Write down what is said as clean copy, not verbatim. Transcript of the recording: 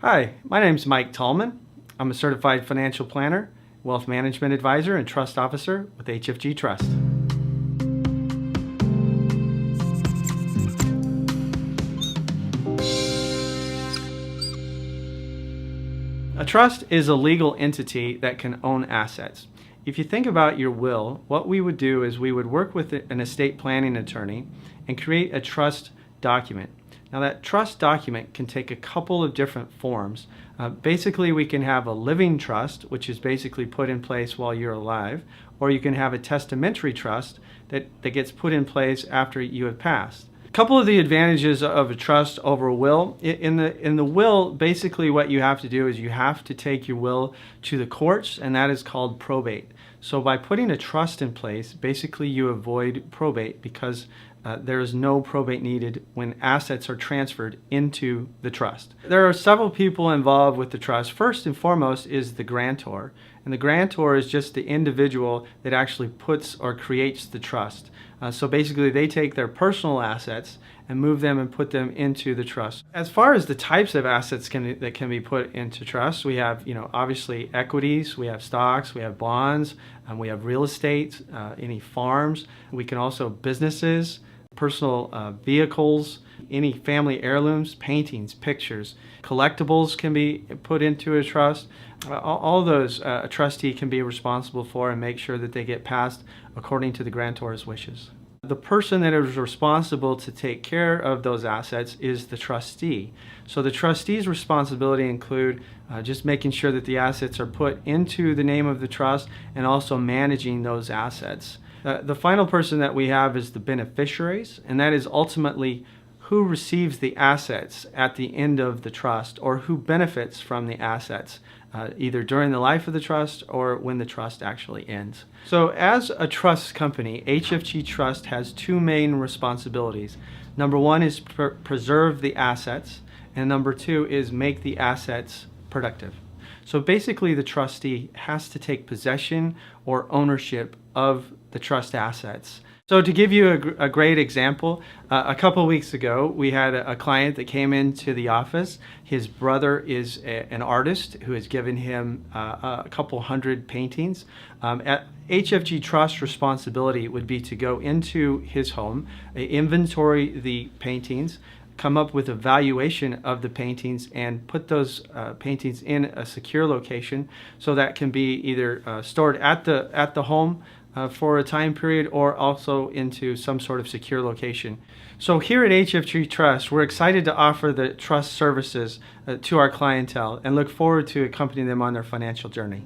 Hi, my name is Mike Tallman. I'm a certified financial planner, wealth management advisor, and trust officer with HFG Trust. A trust is a legal entity that can own assets. If you think about your will, what we would do is we would work with an estate planning attorney and create a trust document. Now that trust document can take a couple of different forms. Basically, we can have a living trust, which is basically put in place while you're alive, or you can have a testamentary trust that gets put in place after you have passed. A couple of the advantages of a trust over a will. In the will, basically what you have to do is you have to take your will to the courts, and that is called probate. So by putting a trust in place, basically you avoid probate because there is no probate needed when assets are transferred into the trust. There are several people involved with the trust. First and foremost is the grantor. And the grantor is just the individual that actually puts or creates the trust. So basically they take their personal assets and move them and put them into the trust. As far as the types of assets that can be put into trust, we have, obviously equities, we have stocks, we have bonds, we have real estate, any farms. We can also businesses, personal vehicles, any family heirlooms, paintings, pictures, collectibles can be put into a trust. All those a trustee can be responsible for and make sure that they get passed according to the grantor's wishes. The person that is responsible to take care of those assets is the trustee. So the trustee's responsibility include just making sure that the assets are put into the name of the trust and also managing those assets. The final person that we have is the beneficiaries, and that is ultimately who receives the assets at the end of the trust or who benefits from the assets, either during the life of the trust or when the trust actually ends. So as a trust company, HFG Trust has two main responsibilities. Number one is preserve the assets, and number two is make the assets productive. So basically the trustee has to take possession or ownership of the trust assets. So to give you a great example, a couple weeks ago we had a client that came into the office. His brother is an artist who has given him a couple hundred paintings. At HFG Trust responsibility would be to go into his home, inventory the paintings, come up with a valuation of the paintings and put those paintings in a secure location so that can be either stored at the home for a time period or also into some sort of secure location. So here at HFG Trust, we're excited to offer the trust services to our clientele and look forward to accompanying them on their financial journey.